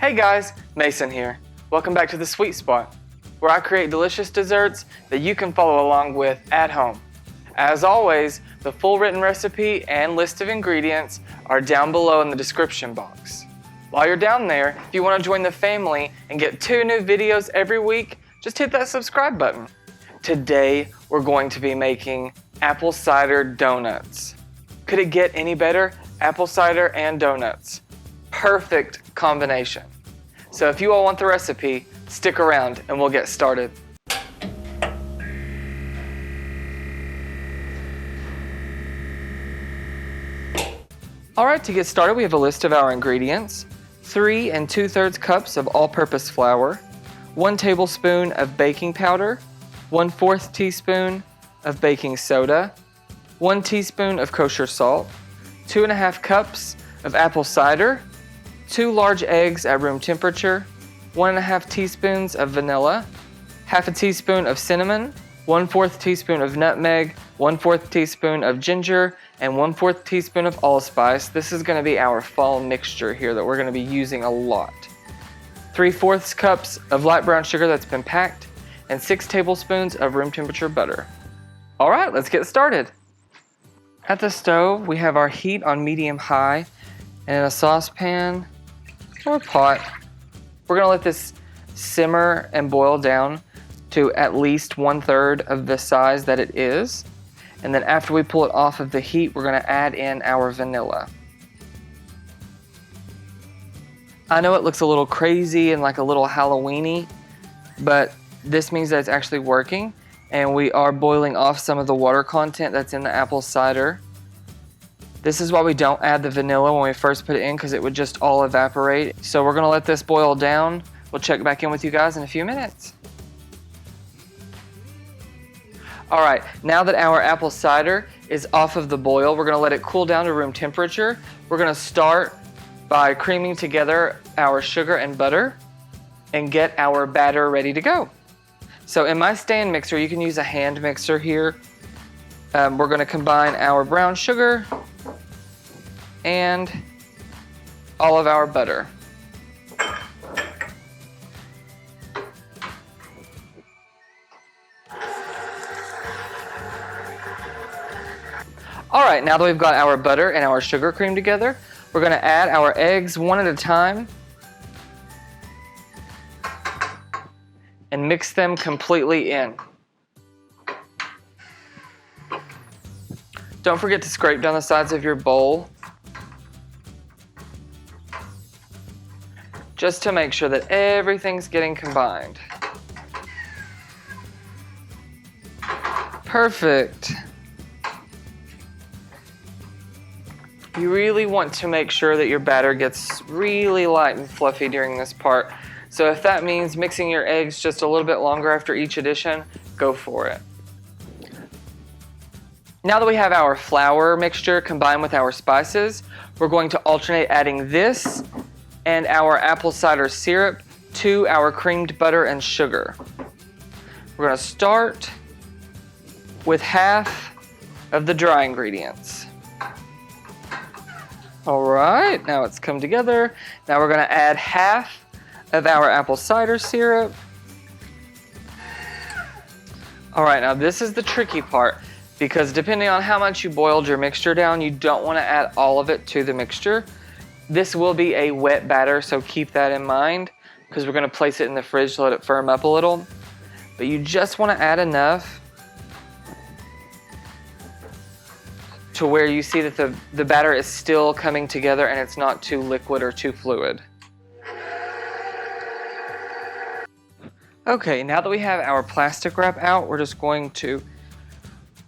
Hey guys, Mason here. Welcome back to The Sweet Spot, where I create delicious desserts that you can follow along with at home. As always, the full written recipe and list of ingredients are down below in the description box. While you're down there, if you want to join the family and get 2 new videos every week, just hit that subscribe button. Today, we're going to be making apple cider donuts. Could it get any better? Apple cider and donuts. Perfect combination. So if you all want the recipe, stick around and we'll get started. Alright, to get started we have a list of our ingredients. 3 2/3 cups of all-purpose flour, 1 tablespoon of baking powder, 1/4 teaspoon of baking soda, 1 teaspoon of kosher salt, 2½ cups of apple cider, 2 large eggs at room temperature, 1½ teaspoons of vanilla, ½ a teaspoon of cinnamon, 1/4 teaspoon of nutmeg, 1/4 teaspoon of ginger, and 1/4 teaspoon of allspice. This is going to be our fall mixture here that we're going to be using a lot. 3/4 cups of light brown sugar that's been packed, and 6 tablespoons of room temperature butter. All right, let's get started. At the stove, we have our heat on medium-high, and in a saucepan or pot, we're going to let this simmer and boil down to at least 1/3 of the size that it is. And then after we pull it off of the heat, we're going to add in our vanilla. I know it looks a little crazy and like a little Halloween-y, but this means that it's actually working, and we are boiling off some of the water content that's in the apple cider. This is why we don't add the vanilla when we first put it in, because it would just all evaporate. So we're going to let this boil down. We'll check back in with you guys in a few minutes. All right, now that our apple cider is off of the boil, we're going to let it cool down to room temperature. We're going to start by creaming together our sugar and butter and get our batter ready to go. So in my stand mixer, you can use a hand mixer here. We're going to combine our brown sugar and all of our butter. All right, now that we've got our butter and our sugar creamed together, we're going to add our eggs one at a time and mix them completely in. Don't forget to scrape down the sides of your bowl, just to make sure that everything's getting combined. Perfect. You really want to make sure that your batter gets really light and fluffy during this part. So if that means mixing your eggs just a little bit longer after each addition, go for it. Now that we have our flour mixture combined with our spices, we're going to alternate adding this and our apple cider syrup to our creamed butter and sugar. We're going to start with half of the dry ingredients. All right, now it's come together. Now we're going to add half of our apple cider syrup. All right, now this is the tricky part, because depending on how much you boiled your mixture down, you don't want to add all of it to the mixture. This will be a wet batter, so keep that in mind, because we're going to place it in the fridge to let it firm up a little. But you just want to add enough to where you see that the batter is still coming together and it's not too liquid or too fluid. Okay, now that we have our plastic wrap out, we're just going to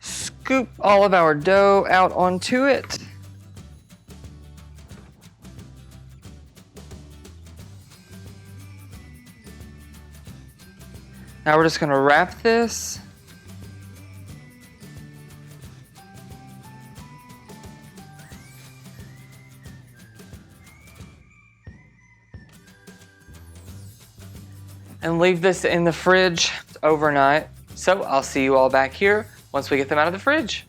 scoop all of our dough out onto it. Now we're just going to wrap this. And leave this in the fridge overnight. So I'll see you all back here once we get them out of the fridge.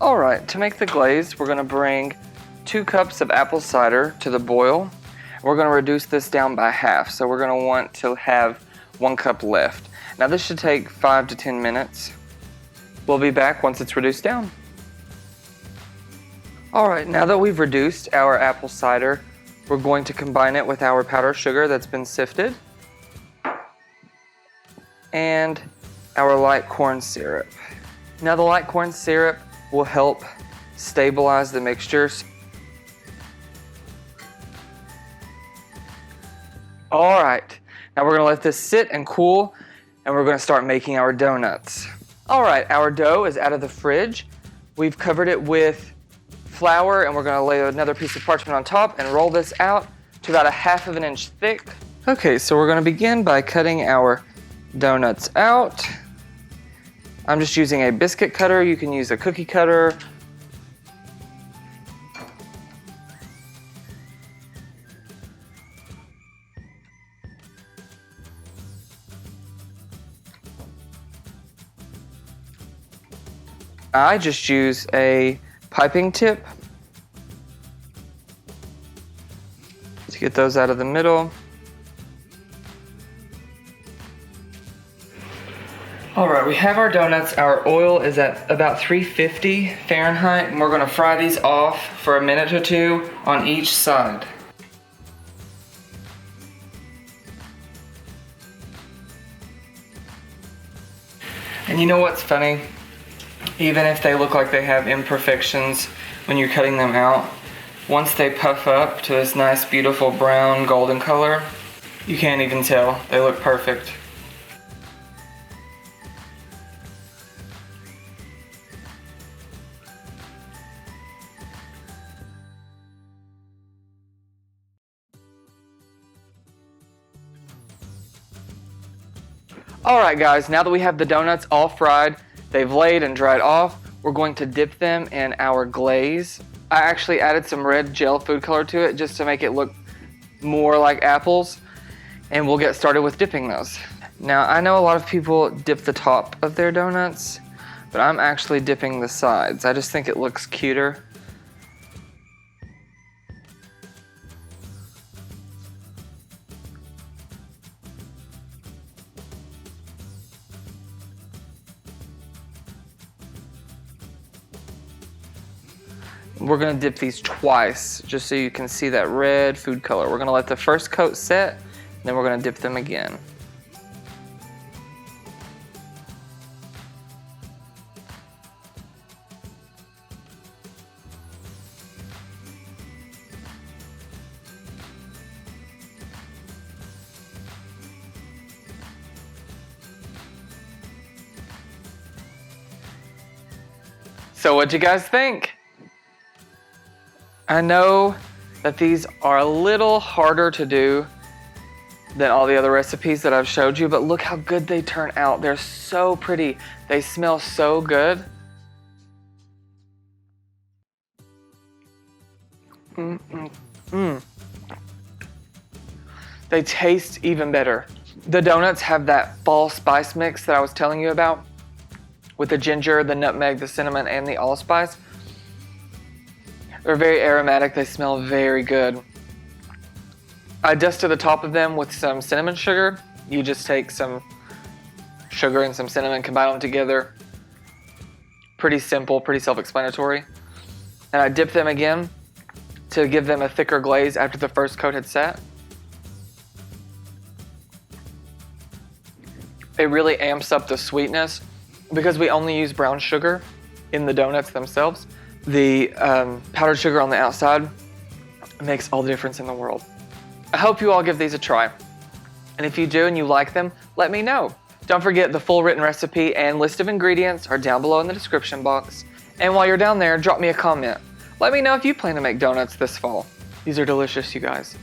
Alright, to make the glaze, we're going to bring 2 cups of apple cider to the boil. We're going to reduce this down by half, so we're going to want to have 1 cup left. Now this should take 5 to 10 minutes. We'll be back once it's reduced down. Alright, now that we've reduced our apple cider, we're going to combine it with our powdered sugar that's been sifted and our light corn syrup. Now the light corn syrup will help stabilize the mixtures. Alright, now we're going to let this sit and cool, and we're going to start making our donuts. Alright, our dough is out of the fridge. We've covered it with flour, and we're going to lay another piece of parchment on top and roll this out to about 1/2 inch thick. Okay, so we're going to begin by cutting our donuts out. I'm just using a biscuit cutter. You can use a cookie cutter. I just use a piping tip to get those out of the middle. Alright, we have our donuts. Our oil is at about 350 Fahrenheit, and we're going to fry these off for a minute or 2 on each side. And you know what's funny? Even if they look like they have imperfections when you're cutting them out, once they puff up to this nice, beautiful brown golden color, you can't even tell. They look perfect. Alright guys, now that we have the donuts all fried, they've laid and dried off, we're going to dip them in our glaze. I actually added some red gel food color to it just to make it look more like apples, and we'll get started with dipping those. Now I know a lot of people dip the top of their donuts, but I'm actually dipping the sides. I just think it looks cuter. We're going to dip these twice, just so you can see that red food color. We're going to let the first coat set, then we're going to dip them again. So what'd you guys think? I know that these are a little harder to do than all the other recipes that I've showed you, but look how good they turn out. They're so pretty. They smell so good. They taste even better. The donuts have that fall spice mix that I was telling you about with the ginger, the nutmeg, the cinnamon, and the allspice. They're very aromatic. They smell very good. I dusted the top of them with some cinnamon sugar. You just take some sugar and some cinnamon, combine them together. Pretty simple, pretty self-explanatory. And I dipped them again to give them a thicker glaze after the first coat had set. It really amps up the sweetness because we only use brown sugar in the donuts themselves. The powdered sugar on the outside makes all the difference in the world. I hope you all give these a try. And if you do and you like them, let me know. Don't forget the full written recipe and list of ingredients are down below in the description box. And while you're down there, drop me a comment. Let me know if you plan to make donuts this fall. These are delicious, you guys.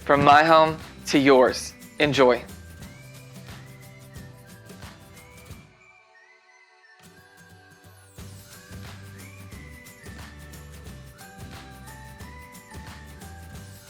From my home to yours. Enjoy.